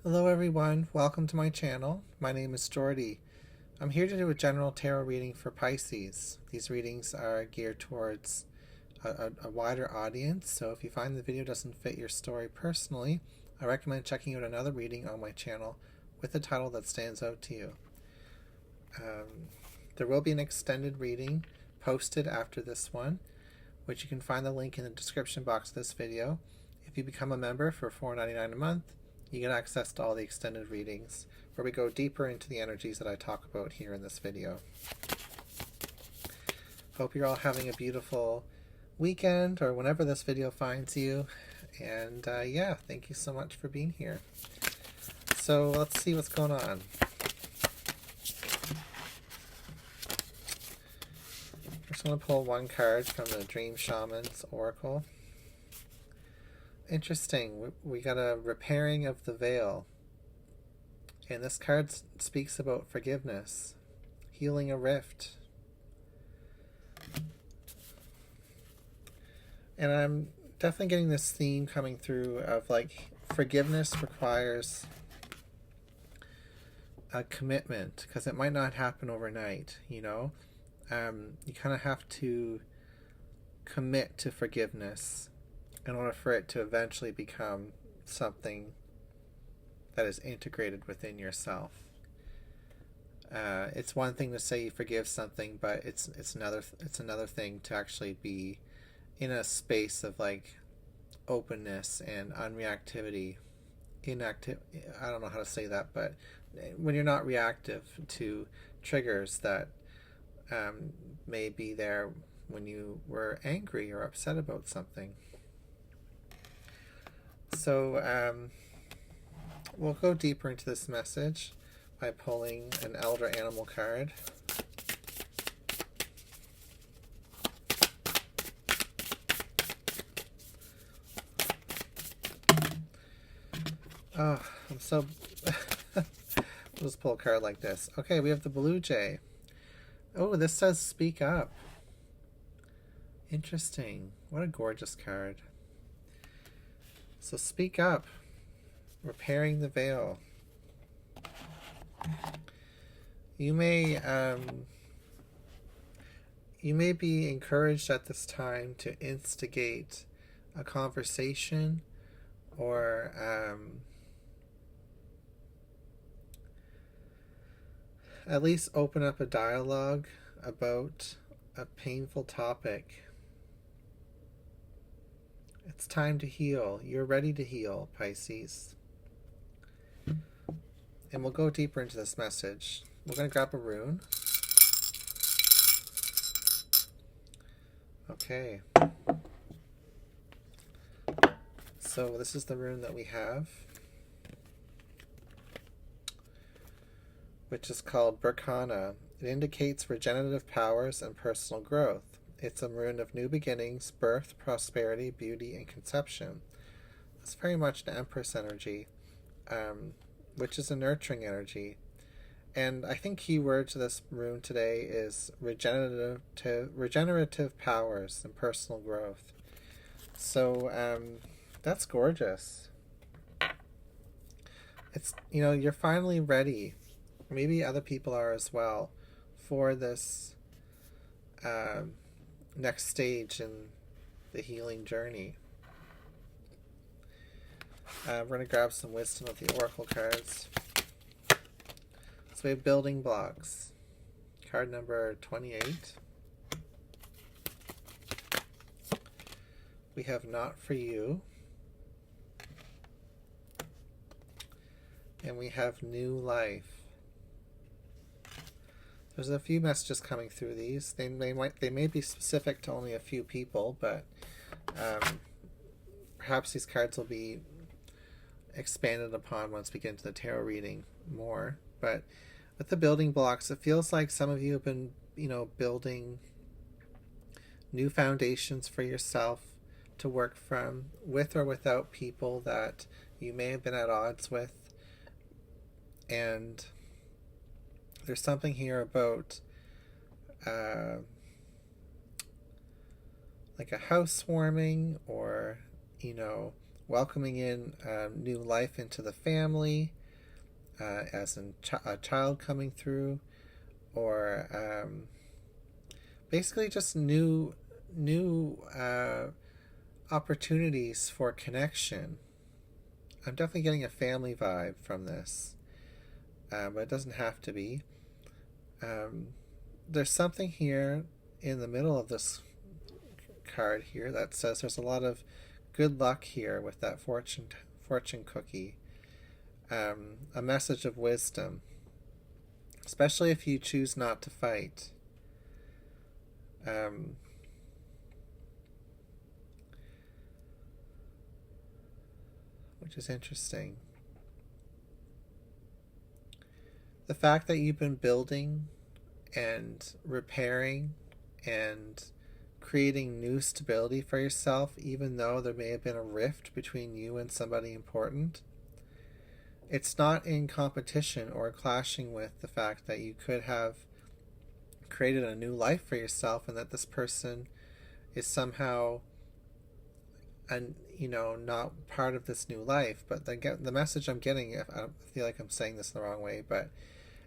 Hello everyone, welcome to my channel. My name is Jordy. I'm here to do a general tarot reading for Pisces. These readings are geared towards a wider audience, so if you find the video doesn't fit your story personally, I recommend checking out another reading on my channel with a title that stands out to you. There will be an extended reading posted after this one, which you can find the link in the description box of this video. If you become a member for $4.99 a month, you get access to all the extended readings where we go deeper into the energies that I talk about here in this video. Hope you're all having a beautiful weekend or whenever this video finds you. And yeah, thank you so much for being here. So let's see what's going on. First, I'm going to pull one card from the Dream Shaman's Oracle. Interesting. We got a repairing of the veil. And this card speaks about forgiveness, healing a rift. And I'm definitely getting this theme coming through of like forgiveness requires a commitment because it might not happen overnight, you know? You kind of have to commit to forgiveness in order for it to eventually become something that is integrated within yourself. It's one thing to say you forgive something, but it's another thing to actually be in a space of like openness and unreactivity. I don't know how to say that, but when you're not reactive to triggers that may be there when you were angry or upset about something. So we'll go deeper into this message by pulling an elder animal card. Oh, I'm so... We'll just pull a card like this. Okay, we have the blue jay. Oh, this says speak up. Interesting. What a gorgeous card. So speak up. Repairing the veil. You may be encouraged at this time to instigate a conversation or at least open up a dialogue about a painful topic. It's time to heal. You're ready to heal, Pisces. And we'll go deeper into this message. We're going to grab a rune. Okay. So this is the rune that we have, which is called Berkana. It indicates regenerative powers and personal growth. It's a rune of new beginnings, birth, prosperity, beauty, and conception. It's very much an Empress energy, which is a nurturing energy. And I think key word to this rune today is regenerative powers and personal growth. So that's gorgeous. It's, you know, you're finally ready. Maybe other people are as well for this next stage in the healing journey. We're going to grab some wisdom of the oracle cards. So we have building blocks. Card number 28. We have not for you. And we have new life. There's a few messages coming through these. They may be specific to only a few people, but perhaps these cards will be expanded upon once we get into the tarot reading more. But with the building blocks, it feels like some of you have been, building new foundations for yourself to work from, with or without people that you may have been at odds with. And there's something here about like a housewarming or, welcoming in new life into the family, as in a child coming through, or basically just new opportunities for connection. I'm definitely getting a family vibe from this, but it doesn't have to be. There's something here in the middle of this card here that says there's a lot of good luck here with that fortune cookie. A message of wisdom, especially if you choose not to fight. Which is interesting. The fact that you've been building and repairing and creating new stability for yourself, even though there may have been a rift between you and somebody important, it's not in competition or clashing with the fact that you could have created a new life for yourself, and that this person is somehow not part of this new life. But the message I'm getting, if I feel like I'm saying this the wrong way, but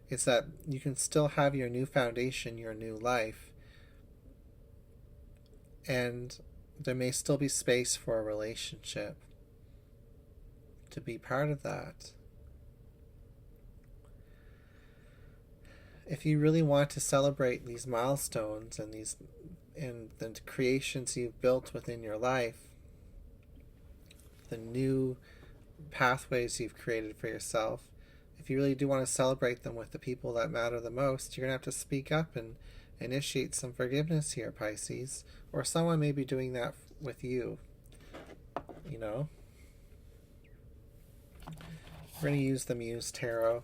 it's that you can still have your new foundation, your new life, and there may still be space for a relationship to be part of that. If you really want to celebrate these milestones and the creations you've built within your life, the new pathways you've created for yourself, if you really do want to celebrate them with the people that matter the most, you're going to have to speak up and initiate some forgiveness here, Pisces. Or someone may be doing that with you. We're going to use the Muse Tarot.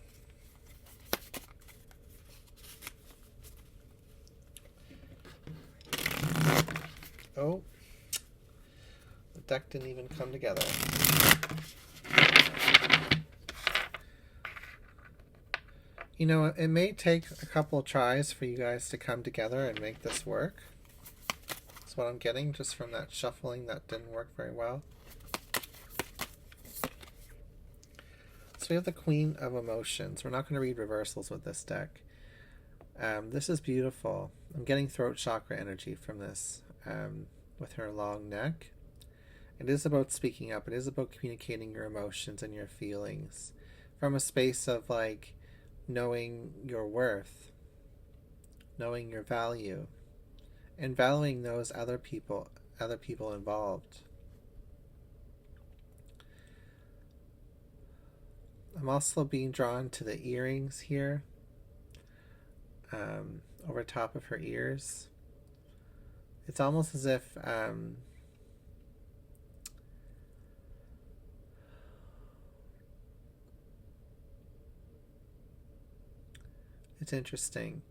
Oh, the deck didn't even come together. It may take a couple of tries for you guys to come together and make this work. That's what I'm getting just from that shuffling that didn't work very well. So we have the Queen of Emotions. We're not going to read reversals with this deck. This is beautiful. I'm getting throat chakra energy from this, with her long neck. It is about speaking up. It is about communicating your emotions and your feelings from a space of knowing your worth, knowing your value, and valuing those other people involved. I'm also being drawn to the earrings here, over top of her ears. It's almost as if it's interesting.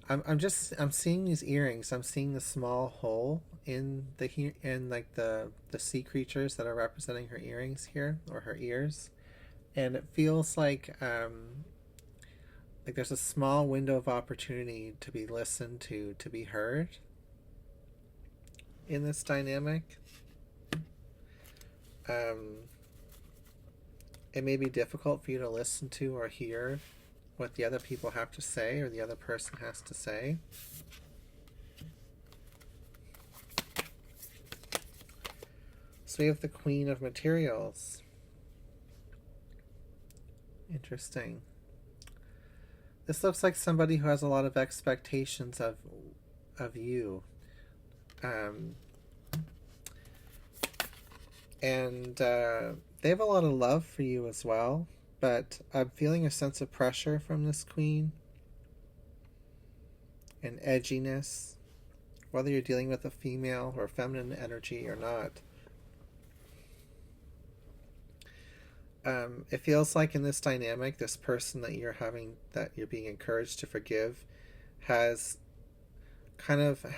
I'm seeing these earrings. I'm seeing the small hole in the sea creatures that are representing her earrings here, or her ears, and it feels like there's a small window of opportunity to be listened to be heard in this dynamic. It may be difficult for you to listen to or hear what the other people have to say, or the other person has to say. So we have the Queen of Materials. Interesting. This looks like somebody who has a lot of expectations of you. And they have a lot of love for you as well. But I'm feeling a sense of pressure from this queen and edginess, whether you're dealing with a female or feminine energy or not. It feels like in this dynamic, this person that you're being encouraged to forgive has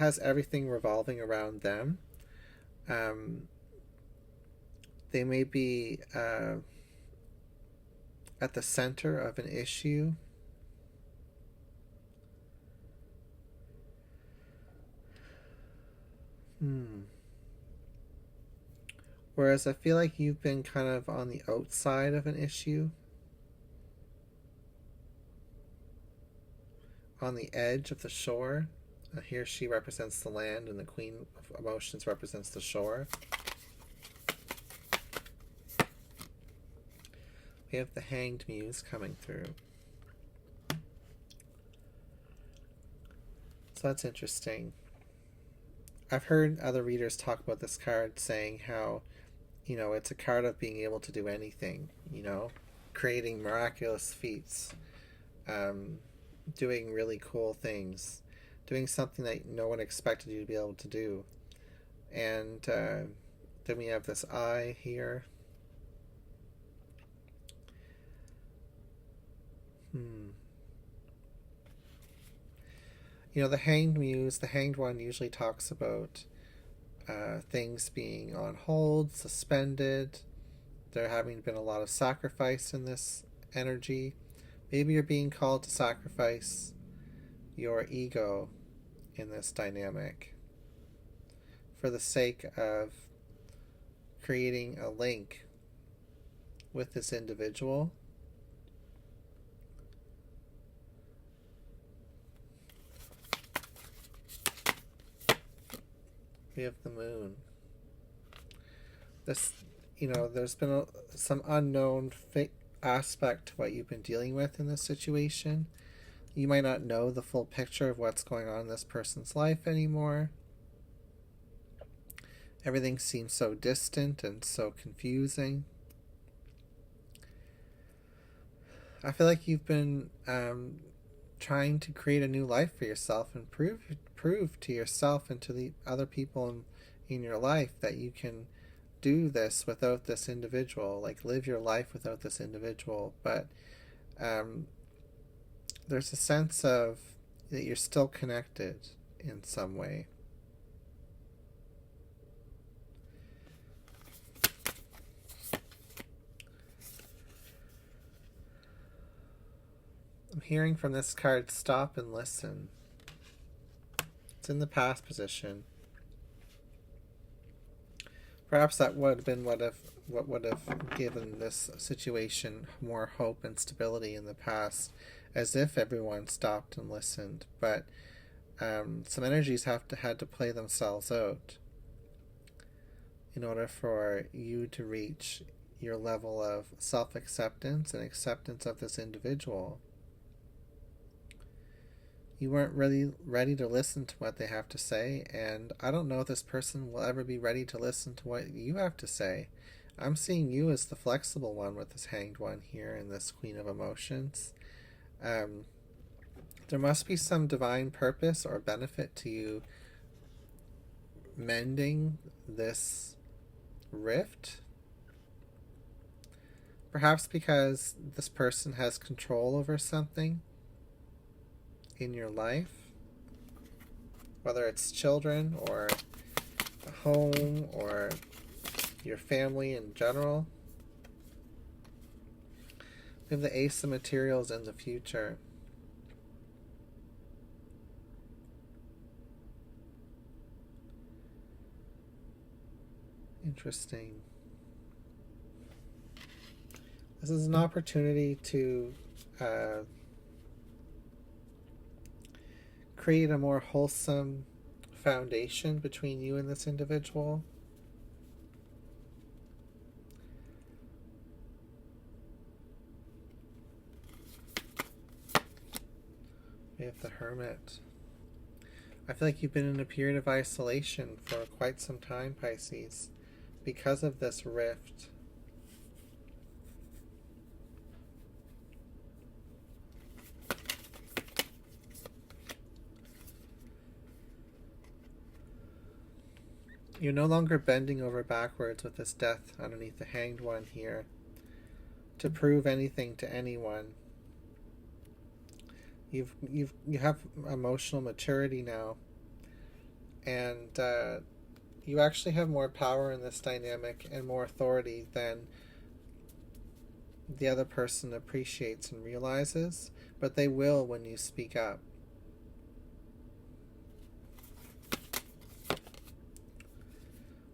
everything revolving around them. They may be at the center of an issue. Whereas I feel like you've been kind of on the outside of an issue, on the edge of the shore. Here she represents the land, and the Queen of Emotions represents the shore. We have the Hanged Muse coming through. So that's interesting. I've heard other readers talk about this card saying how, it's a card of being able to do anything, creating miraculous feats, doing really cool things, doing something that no one expected you to be able to do. And then we have this eye here. The Hanged Muse, the Hanged One, usually talks about things being on hold, suspended. There having been a lot of sacrifice in this energy. Maybe you're being called to sacrifice your ego in this dynamic for the sake of creating a link with this individual. We have the Moon. This, there's been some unknown aspect to what you've been dealing with in this situation. You might not know the full picture of what's going on in this person's life anymore. Everything seems so distant and so confusing. I feel like you've been trying to create a new life for yourself and prove to yourself and to the other people in your life that you can do this without this individual, like live your life without this individual. But there's a sense of that you're still connected in some way. I'm hearing from this card, stop and listen. It's in the past position. Perhaps that would have been what would have given this situation more hope and stability in the past, as if everyone stopped and listened. But some energies had to play themselves out in order for you to reach your level of self-acceptance and acceptance of this individual. You weren't really ready to listen to what they have to say, and I don't know if this person will ever be ready to listen to what you have to say. I'm seeing you as the flexible one with this Hanged One here and this Queen of Emotions. There must be some divine purpose or benefit to you mending this rift. Perhaps because this person has control over something in your life, whether it's children or a home or your family in general. We have the Ace of Materials in the future. Interesting. This is an opportunity to create a more wholesome foundation between you and this individual. We have the Hermit. I feel like you've been in a period of isolation for quite some time, Pisces, because of this rift. You're no longer bending over backwards with this Death underneath the Hanged One here to prove anything to anyone. You have emotional maturity now, and you actually have more power in this dynamic and more authority than the other person appreciates and realizes, but they will when you speak up.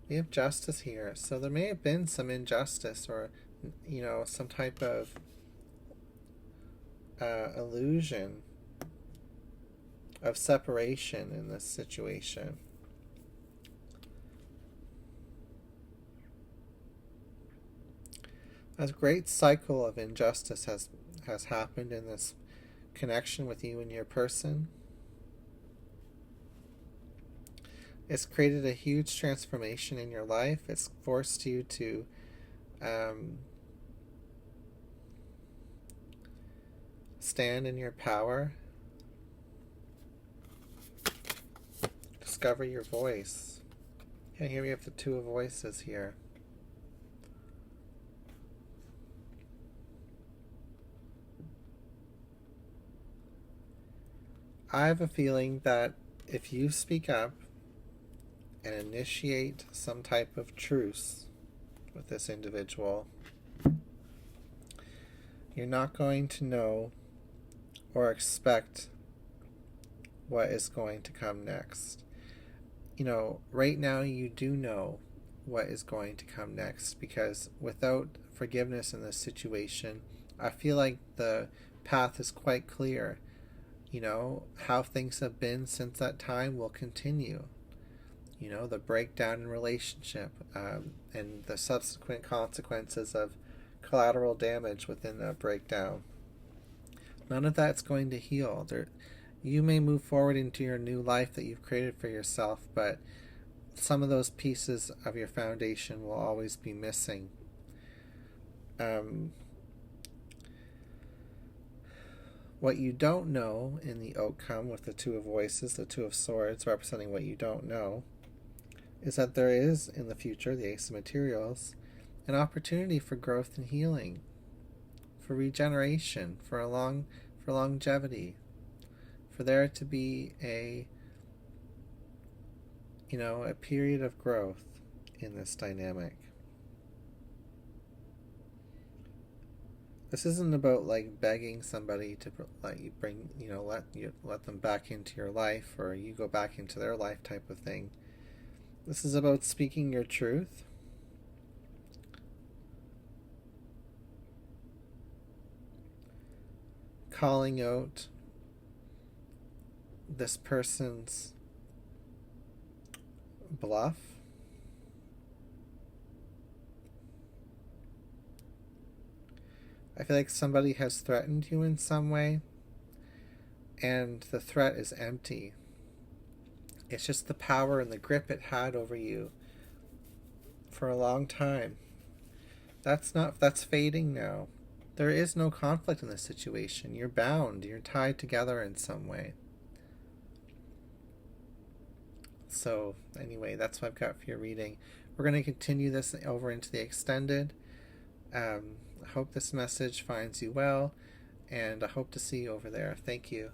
We We have justice here. So there may have been some injustice or, some type of illusion of separation in this situation. A great cycle of injustice has happened in this connection with you and your person. It's created a huge transformation in your life. It's forced you to stand in your power, discover your voice. And here we have the Two of Voices here. I have a feeling that if you speak up and initiate some type of truce with this individual, you're not going to know or expect what is going to come next. Right now you do know what is going to come next, because without forgiveness in this situation, I feel like the path is quite clear. How things have been since that time will continue. The breakdown in relationship, and the subsequent consequences of collateral damage within that breakdown. None of that's going to heal. You may move forward into your new life that you've created for yourself, but some of those pieces of your foundation will always be missing. What you don't know in the outcome with the Two of Voices, the Two of Swords representing what you don't know, is that there is in the future, the Ace of Materials, an opportunity for growth and healing, for regeneration, for longevity, for there to be a period of growth in this dynamic. This isn't about begging somebody to let you let them back into your life, or you go back into their life type of thing. This is about speaking your truth, calling out this person's bluff, I feel like somebody has threatened you in some way, and the threat is empty. It's just the power and the grip it had over you for a long time. That's fading now. There is no conflict in this situation. You're bound. You're tied together in some way. So anyway, that's what I've got for your reading. We're going to continue this over into the extended. I hope this message finds you well, and I hope to see you over there. Thank you.